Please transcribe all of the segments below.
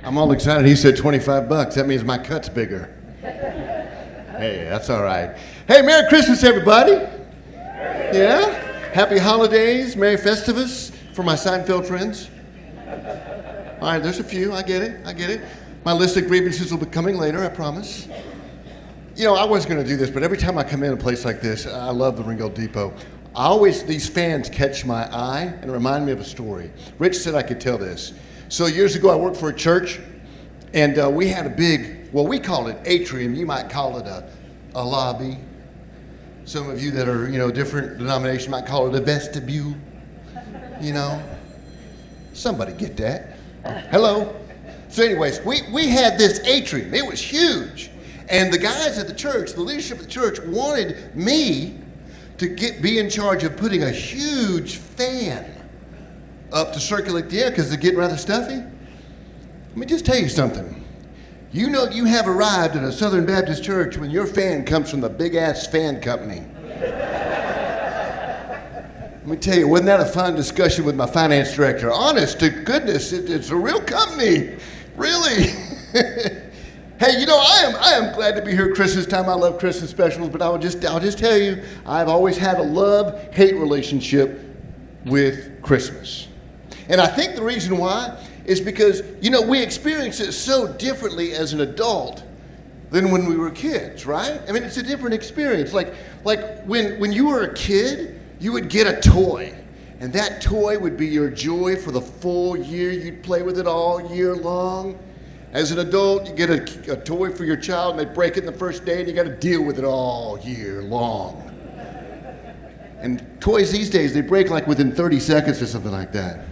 I'm all excited. He said $25. That means my cut's bigger. Hey, that's all right. Hey, Merry Christmas, everybody. Yeah? Happy holidays, Merry Festivus for my Seinfeld friends. All right, there's a few. I get it. My list of grievances will be coming later, I promise. You know, I wasn't going to do this, but every time I come in a place like this, I love the Ringgold Depot. These fans catch my eye and remind me of a story. Rich said I could tell this. So years ago, I worked for a church, and we had a big, well, we called it atrium. You might call it a lobby. Some of you that are, different denomination might call it a vestibule. Somebody get that. Hello? So anyways, we had this atrium. It was huge. And the guys at the church, the leadership of the church, wanted me to be in charge of putting a huge fan up to circulate the air because they're getting rather stuffy. Let me just tell you something. You know you have arrived at a Southern Baptist church when your fan comes from the big-ass fan company. Let me tell you, wasn't that a fun discussion with my finance director? Honest to goodness, it's a real company. Really. Hey, I am glad to be here at Christmas time. I love Christmas specials, but I'll just tell you, I've always had a love-hate relationship with Christmas. And I think the reason why is because, we experience it so differently as an adult than when we were kids, right? I mean, it's a different experience. Like when you were a kid, you would get a toy, and that toy would be your joy for the full year. You'd play with it all year long. As an adult, you get a toy for your child, and they break it in the first day, and you got to deal with it all year long. And toys these days, they break like within 30 seconds or something like that.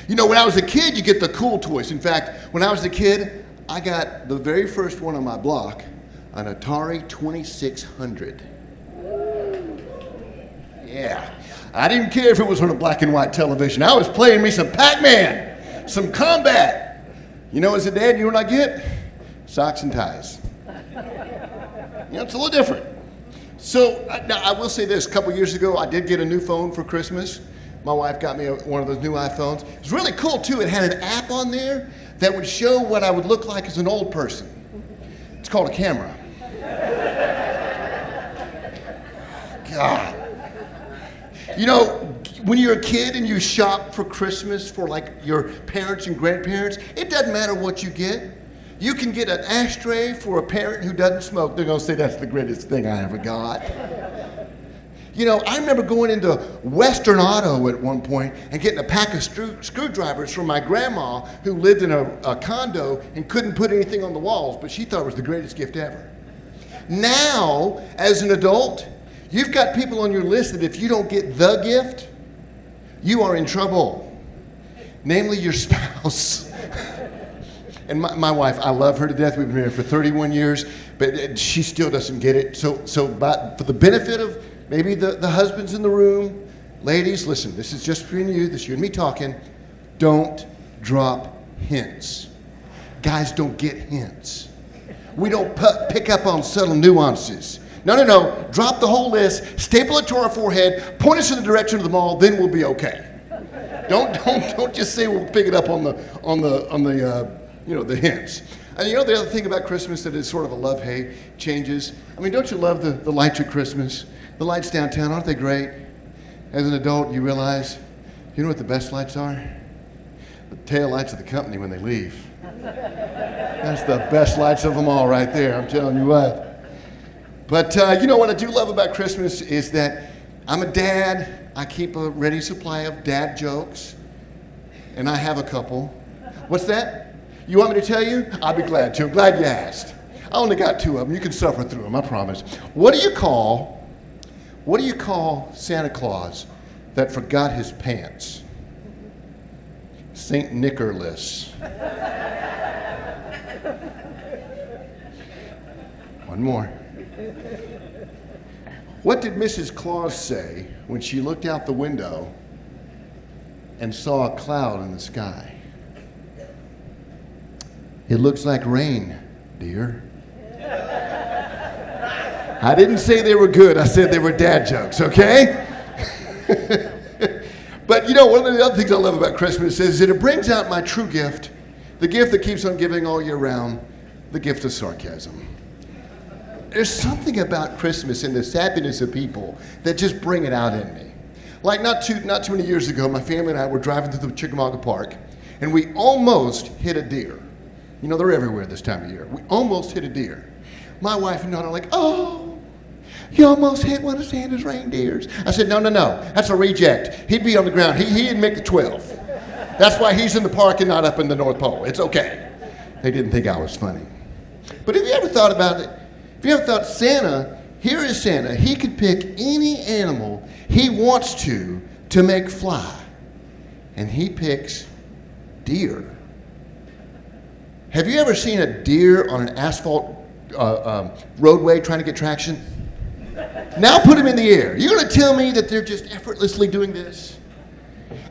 When I was a kid, you get the cool toys. In fact, when I was a kid, I got the very first one on my block, an Atari 2600. Yeah. I didn't care if it was on a black and white television. I was playing me some Pac-Man, some Combat. As a dad, you know what I get? Socks and ties. It's a little different. So, now I will say this. A couple years ago, I did get a new phone for Christmas. My wife got me one of those new iPhones. It was really cool, too. It had an app on there that would show what I would look like as an old person. It's called a camera. God. When you're a kid and you shop for Christmas for like your parents and grandparents, it doesn't matter what you get. You can get an ashtray for a parent who doesn't smoke. They're going to say that's the greatest thing I ever got. I remember going into Western Auto at one point and getting a pack of screwdrivers from my grandma who lived in a condo and couldn't put anything on the walls, but she thought it was the greatest gift ever. Now, as an adult, you've got people on your list that if you don't get the gift, you are in trouble, namely your spouse. And my wife, I love her to death. We've been married for 31 years, but she still doesn't get it. So for the benefit of maybe the husbands in the room, ladies, listen, this is just for you. This is you and me talking. Don't drop hints. Guys don't get hints. We don't pick up on subtle nuances. No. Drop the whole list, staple it to our forehead, point us in the direction of the mall, then we'll be okay. Don't just say we'll pick it up on the hints. And the other thing about Christmas that is sort of a love-hate changes. I mean, don't you love the lights at Christmas? The lights downtown, aren't they great? As an adult, you realize, you know what the best lights are? The tail lights of the company when they leave. That's the best lights of them all right there, I'm telling you what. But what I do love about Christmas is that I'm a dad. I keep a ready supply of dad jokes, and I have a couple. What's that? You want me to tell you? I'll be glad to. I'm glad you asked. I only got 2 of them. You can suffer through them, I promise. What do you call Santa Claus that forgot his pants? Saint Nicholas. One more. What did Mrs. Claus say when she looked out the window and saw a cloud in the sky? It looks like rain, dear. I didn't say they were good. I said they were dad jokes, okay? But one of the other things I love about Christmas is that it brings out my true gift, The gift that keeps on giving all year round, the gift of sarcasm. There's something about Christmas and the happiness of people that just bring it out in me. Like not too many years ago, my family and I were driving through the Chickamauga Park, and we almost hit a deer. You know, they're everywhere this time of year. We almost hit a deer. My wife and daughter are like, oh, you almost hit one of Santa's reindeers. I said, no, that's a reject. He'd be on the ground. He didn't make the 12. That's why he's in the park and not up in the North Pole. It's okay. They didn't think I was funny. But have you ever thought about it? Have you ever thought Santa, here is Santa. He can pick any animal he wants to make fly. And he picks deer. Have you ever seen a deer on an asphalt roadway trying to get traction? Now put them in the air. You're going to tell me that they're just effortlessly doing this?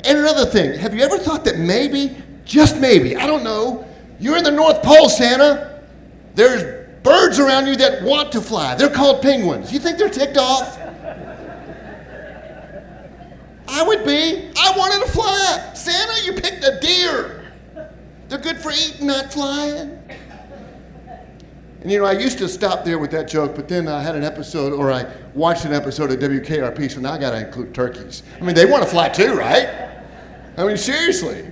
And another thing, have you ever thought that maybe, just maybe, I don't know, you're in the North Pole, Santa. There's birds around you that want to fly. They're called penguins. You think they're ticked off? I would be. I wanted to fly. Santa, you picked a deer. They're good for eating, not flying. And you know, I used to stop there with that joke, but then I had an episode, or I watched an episode of WKRP, so now I got to include turkeys. I mean, they want to fly too, right? I mean, seriously.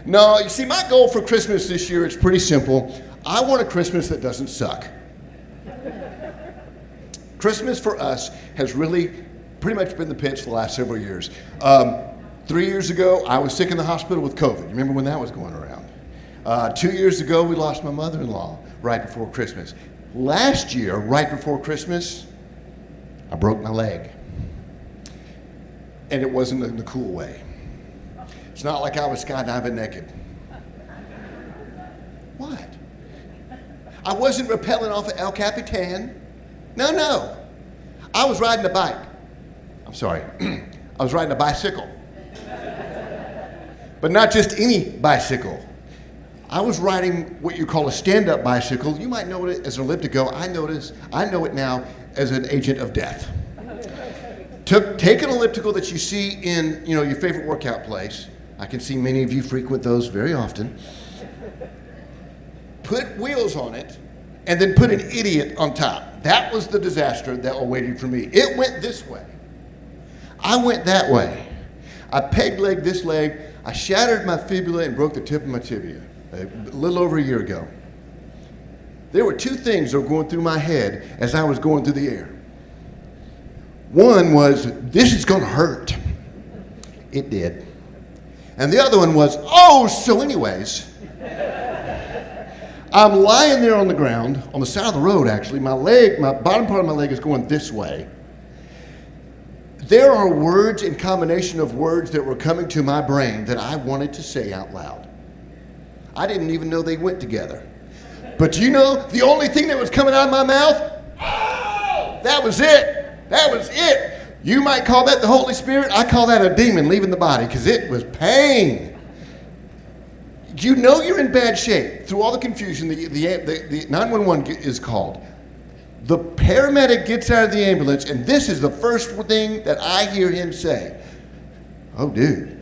No, you see, my goal for Christmas this year is pretty simple. I want a Christmas that doesn't suck. Christmas for us has really pretty much been the pitch for the last several years. 3 years ago, I was sick in the hospital with COVID. You remember when that was going around? 2 years ago, we lost my mother-in-law right before Christmas. Last year, right before Christmas, I broke my leg. And it wasn't in the cool way. It's not like I was skydiving naked. What? I wasn't rappelling off of El Capitan. No. I was riding a bike. I'm sorry. I was riding a bicycle. But not just any bicycle. I was riding what you call a stand-up bicycle. You might know it as an elliptical. I know it now as an agent of death. Take an elliptical that you see in, you know, your favorite workout place. I can see many of you frequent those very often. Put wheels on it, and then put an idiot on top. That was the disaster that awaited for me. It went this way. I went that way. I peg-legged this leg. I shattered my fibula and broke the tip of my tibia a little over a year ago. There were two things that were going through my head as I was going through the air. One was, this is going to hurt. It did. And the other one was, so anyways. I'm lying there on the ground, on the side of the road actually. My bottom part of my leg is going this way. There are words and combination of words that were coming to my brain that I wanted to say out loud. I didn't even know they went together. But you know, the only thing that was coming out of my mouth, that was it. That was it. You might call that the Holy Spirit. I call that a demon leaving the body because it was pain. You know you're in bad shape. Through all the confusion, the 911 is called. The paramedic gets out of the ambulance, and this is the first thing that I hear him say. Oh, dude.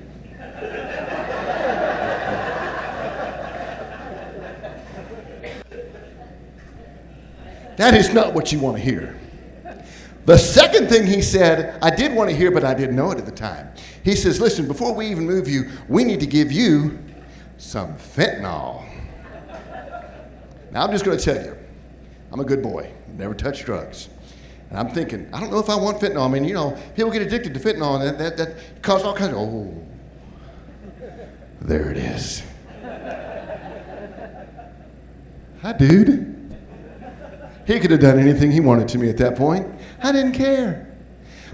That is not what you want to hear. The second thing he said, I did want to hear, but I didn't know it at the time. He says, listen, before we even move you, we need to give you some fentanyl. Now, I'm just going to tell you, I'm a good boy, never touched drugs. And I'm thinking, I don't know if I want fentanyl. I mean, you know, people get addicted to fentanyl, and that causes all kinds of, there it is. Hi, dude. He could have done anything he wanted to me at that point. I didn't care.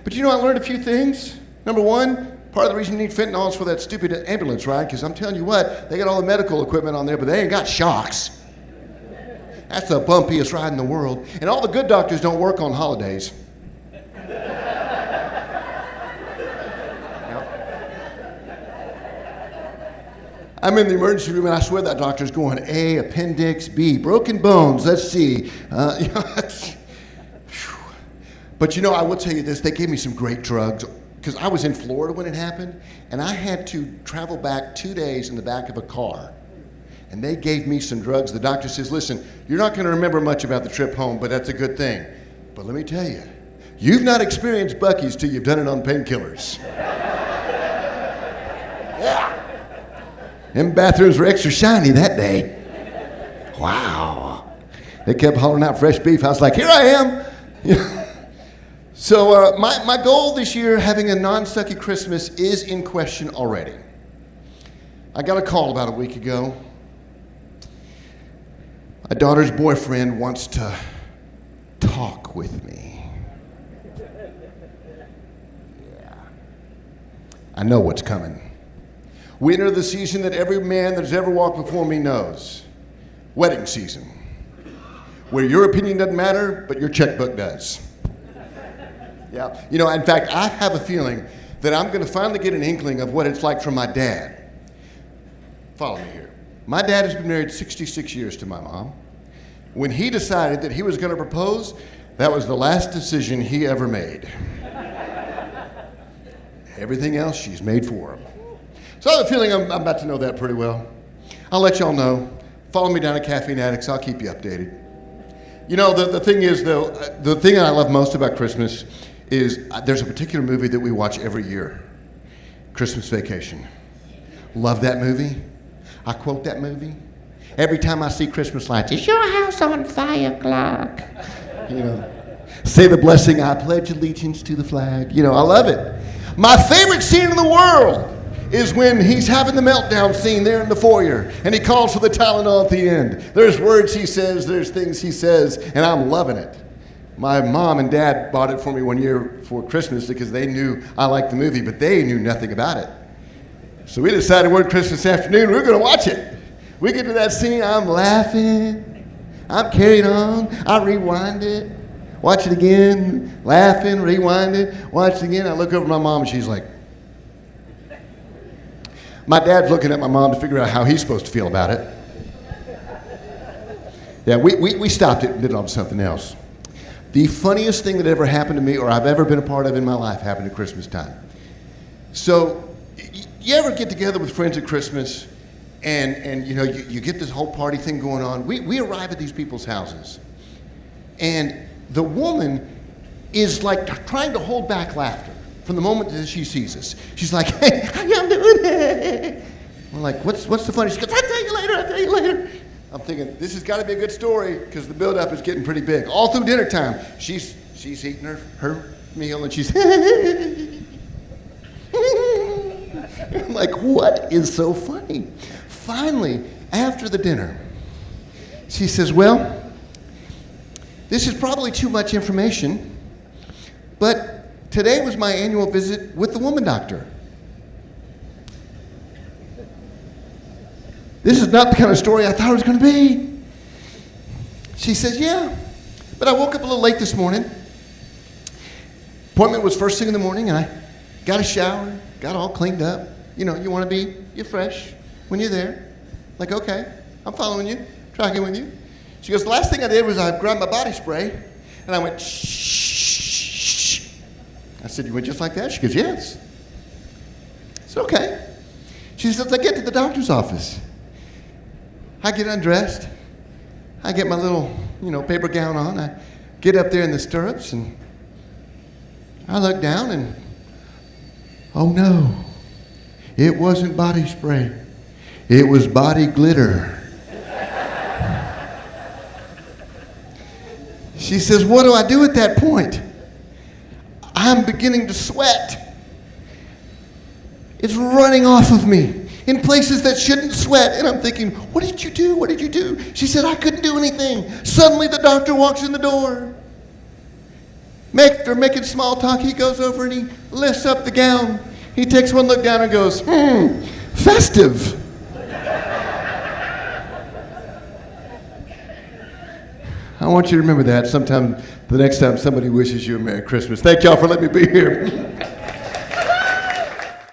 But you know, I learned a few things. Number one, part of the reason you need fentanyl is for that stupid ambulance ride, because I'm telling you what, they got all the medical equipment on there, but they ain't got shocks. That's the bumpiest ride in the world. And all the good doctors don't work on holidays. I'm in the emergency room, and I swear that doctor's going, A, appendix, B, broken bones, let's see. But you know, I will tell you this, they gave me some great drugs, because I was in Florida when it happened, and I had to travel back 2 days in the back of a car. And they gave me some drugs. The doctor says, listen, you're not going to remember much about the trip home, but that's a good thing. But let me tell you, you've not experienced Buc-ee's till you've done it on painkillers. Yeah. Them bathrooms were extra shiny that day. Wow. They kept hollering out fresh beef. I was like, here I am. So my goal this year, having a non-sucky Christmas, is in question already. I got a call about a week ago. My daughter's boyfriend wants to talk with me. Yeah. I know what's coming. We enter the season that every man that's ever walked before me knows. Wedding season. Where your opinion doesn't matter, but your checkbook does. Yeah. You know, in fact, I have a feeling that I'm going to finally get an inkling of what it's like for my dad. Follow me here. My dad has been married 66 years to my mom. When he decided that he was going to propose, that was the last decision he ever made. Everything else she's made for him. So I have a feeling I'm about to know that pretty well. I'll let y'all know. Follow me down at Caffeine Addicts. I'll keep you updated. You know, the thing is, though, the thing that I love most about Christmas is there's a particular movie that we watch every year. Christmas Vacation. Love that movie. I quote that movie. Every time I see Christmas lights, is your house on 5 o'clock? You know, say the blessing, I pledge allegiance to the flag. You know, I love it. My favorite scene in the world is when he's having the meltdown scene there in the foyer, and he calls for the Tylenol at the end. There's words he says, there's things he says, and I'm loving it. My mom and dad bought it for me one year for Christmas because they knew I liked the movie, but they knew nothing about it. So we decided one Christmas afternoon we were going to watch it. We get to that scene, I'm laughing, I'm carried on, I rewind it, watch it again, laughing, rewind it, watch it again. I look over at my mom and she's like, my dad's looking at my mom to figure out how he's supposed to feel about it. Yeah, we stopped it and did it on something else. The funniest thing that ever happened to me or I've ever been a part of in my life happened at Christmas time. So, you ever get together with friends at Christmas and you know, you get this whole party thing going on? We arrive at these people's houses and the woman is like trying to hold back laughter from the moment that she sees us. She's like, hey, how y'all doing? We're like, what's the funny? She goes, I'll tell you later. I'm thinking, this has got to be a good story because the build-up is getting pretty big. All through dinner time, she's eating her meal and she's I'm like, what is so funny? Finally, after the dinner, she says, well, this is probably too much information, but today was my annual visit with the woman doctor. This is not the kind of story I thought it was going to be. She says, yeah, but I woke up a little late this morning. Appointment was first thing in the morning, and I got a shower, got all cleaned up. You know, you want to be, you're fresh when you're there. Like, okay, I'm following you, tracking with you. She goes, the last thing I did was I grabbed my body spray, and I went, shh. I said, you went just like that? She goes, yes. I said, okay. She says, I get to the doctor's office. I get undressed. I get my little, paper gown on. I get up there in the stirrups, and I look down, and oh no, it wasn't body spray. It was body glitter. She says, what do I do at that point? I'm beginning to sweat. It's running off of me in places that shouldn't sweat. And I'm thinking, what did you do? What did you do? She said, I couldn't do anything. Suddenly the doctor walks in the door. After making small talk, he goes over and he lifts up the gown. He takes one look down and goes, festive. I want you to remember that sometime, the next time somebody wishes you a Merry Christmas. Thank y'all for letting me be here.